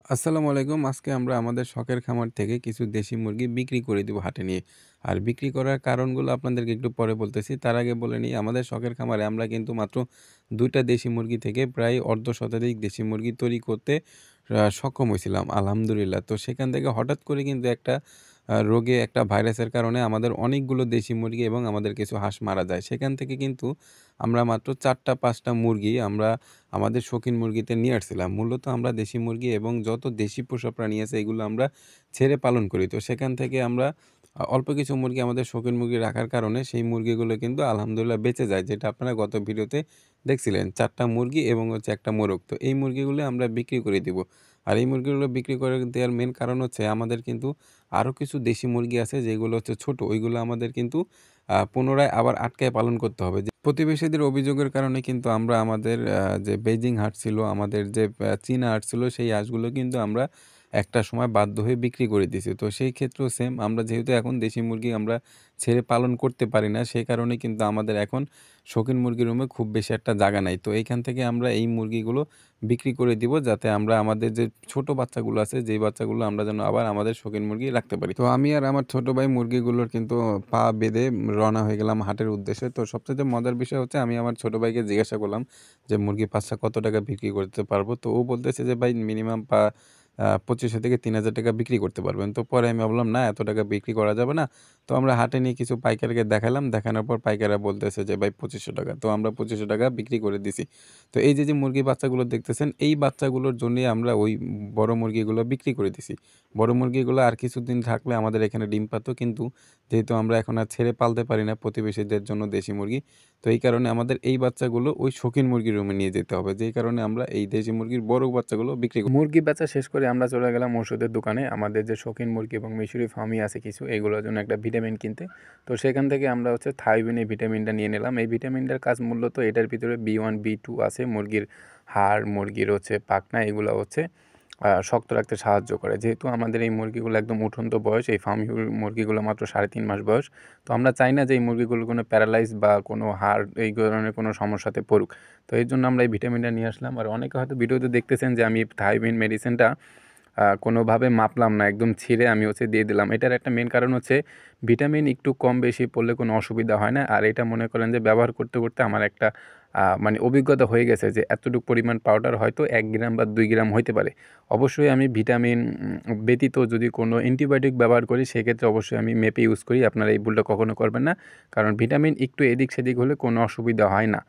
আসসালামু আলাইকুম। আজকে আমরা আমাদের শখের খামার থেকে কিছু দেশি মুরগি বিক্রি করে দিব হাটে নিয়ে। আর বিক্রি করার কারণগুলো আপনাদেরকে একটু পরে বলতেছি। তার আগে বলে নিই আমাদের শখের খামারে আমরা কিন্তু মাত্র ২ টা দেশি মুরগি থেকে প্রায় অর্ধ শতাধিক দেশি মুরগি তৈরি করতে সক্ষম হইছিলাম আলহামদুলিল্লাহ। তো সেখান থেকে হঠাৎ করে কিন্তু একটা রোগে একটা ভাইরাসের কারণে আমাদের অনেকগুলো দেশি মুরগি এবং আমাদের কিছু হাঁস মারা যায়। সেখান থেকে কিন্তু আমরা মাত্র ৪ টা ৫ টা মুরগি আমরা আমাদের শৌখিন মুরগিতে নিয়ে আসছিলাম। মূলত আমরা দেশি মুরগি এবং যত দেশি পোষা প্রাণী আছে এগুলো আমরা ছেড়ে পালন করি। তো সেখান থেকে আমরা অল্প কিছু মুরগি আমাদের শৌখিন মুরগি রাখার কারণে সেই মুরগিগুলো কিন্তু আলহামদুলিল্লাহ বেঁচে যায়। যেটা আপনারা গত ভিডিওতে দেখছিলেন। ৪ টা মুরগি এবং হচ্ছে ১ টা মোরগ। তো এই মুরগিগুলো আমরা বিক্রি করে দিব। আর এই মুরগিগুলো বিক্রি করে দেওয়ার মেইন কারণ হচ্ছে আমাদের কিন্তু আরো কিছু দেশি মুরগি আছে যেগুলো হচ্ছে ছোট। ওইগুলো আমাদের কিন্তু পুনরায় আবার আটকায় পালন করতে হবে। যে প্রতিবেশীদের অভিযোগের কারণে কিন্তু আমরা আমাদের যে বেইজিং হাঁস ছিল, আমাদের যে চীনা হাঁস ছিল সেই হাঁসগুলো কিন্তু আমরা একটা সময় বাধ্য হয়ে বিক্রি করে দিছি। তো সেই ক্ষেত্রেও সেম আমরা যেহেতু এখন দেশি মুরগি আমরা ছেড়ে পালন করতে পারি না, সেই কারণে কিন্তু আমাদের এখন শৌখিন মুরগির রুমে খুব বেশি একটা জায়গা নাই। তো এইখান থেকে আমরা এই মুরগিগুলো বিক্রি করে দিব যাতে আমরা আমাদের যে ছোট বাচ্চাগুলো আছে, যেই বাচ্চাগুলো আমরা যেন আবার আমাদের শৌখিন মুরগি রাখতে পারি। তো আমি আর আমার ছোট ভাই মুরগিগুলোর কিন্তু পা বেঁধে রওনা হয়ে গেলাম হাটের উদ্দেশ্যে। তো সবচাইতে মজার বিষয় হচ্ছে আমি আমার ছোট ভাইকে জিজ্ঞাসা করলাম যে, "মুরগি পাঁচটা কত টাকা বিক্রি করতে পারবো?" তো ও বলতেছে যে, "ভাই মিনিমাম ২৫০০ থেকে ৳৩,০০০ বিক্রি করতে পারবেন।" তো পরে আমি ভাবলাম, "না, এত টাকা বিক্রি করা যাবে না।" তো আমরা হাটে নিয়ে কিছু পাইকারকে দেখালাম। দেখানোর পর পাইকাররা বলতেছে যে, "ভাই ৳২৫০০।" তো আমরা ৳২৫০০ বিক্রি করে দিছি। তো এই যে মুরগির বাচ্চাগুলো দেখতেছেন, এই বাচ্চাগুলোর জন্যই আমরা ওই বড় মুরগিগুলো বিক্রি করে দিছি। বড় মুরগিগুলো আর কিছুদিন থাকলে আমাদের এখানে ডিম পারত। কিন্তু যেহেতু আমরা এখন আর ছেড়ে পালতে পারি না প্রতিবেশীদের জন্য দেশি মুরগি, তো এই কারণে আমাদের এই বাচ্চাগুলো ওই শৌখিন মুরগির রুমে নিয়ে যেতে হবে। যেই কারণে আমরা এই দেশি মুরগির বড় বাচ্চাগুলো বিক্রি করি। মুরগি বেচা শেষ করে আমরা চলে গেলাম ওষুধের দোকানে। আমাদের যে শৌখিন মুরগি এবং মিশরি ফার্মই আছে কিছু, এগুলোর জন্য একটা ভিটামিন কিনতে। তো সেখান থেকে আমরা হচ্ছে থাইবিন এই ভিটামিনটা নিয়ে নিলাম। এই ভিটামিনটার কাজ মূলত এটার ভিতরে B1, B2 আছে। মুরগির হাড়, মুরগির হচ্ছে পাখনা এগুলা হচ্ছে শক্ত রাখতে সাহায্য করে। যেহেতু আমাদের এই মুরগিগুলো একদম উঠন্ত বয়স, এই ফার্ম মুরগিগুলো মাত্র ৩.৫ মাস বয়স। তো আমরা চাই না যে এই মুরগিগুলো কোনো প্যারালাইজ বা কোনো হাড় এই ধরনের কোনো সমস্যাতে পড়ুক। তো এর জন্য আমরা এই ভিটামিনটা নিয়ে আসলাম। আর অনেকে হয়তো ভিডিওতে দেখতেছেন যে আমি থাইবিন মেডিসিনটা কোনোভাবে মাপলাম না। একদম ছিঁড়ে আমি হচ্ছে দিয়ে দিলাম। এটার একটা মেইন কারণ হচ্ছে ভিটামিন একটু কম বেশি পড়লে কোনো অসুবিধা হয় না। আর এটা মনে করেন যে ব্যবহার করতে, করতে আমার একটা মানে অভিজ্ঞতা হয়ে গেছে যে এতটুকু পরিমাণ পাউডার হয়তো ১ গ্রাম বা ২ গ্রাম হইতে পারে। অবশ্যই আমি ভিটামিন ব্যতীত যদি কোনো অ্যান্টিবায়োটিক ব্যবহার করি সেক্ষেত্রে অবশ্যই আমি মেপে ইউজ করি। আপনারা এই ভুলটা কখনো করবেন না। কারণ ভিটামিন একটু এদিক সেদিক হলে কোনো অসুবিধা হয় না।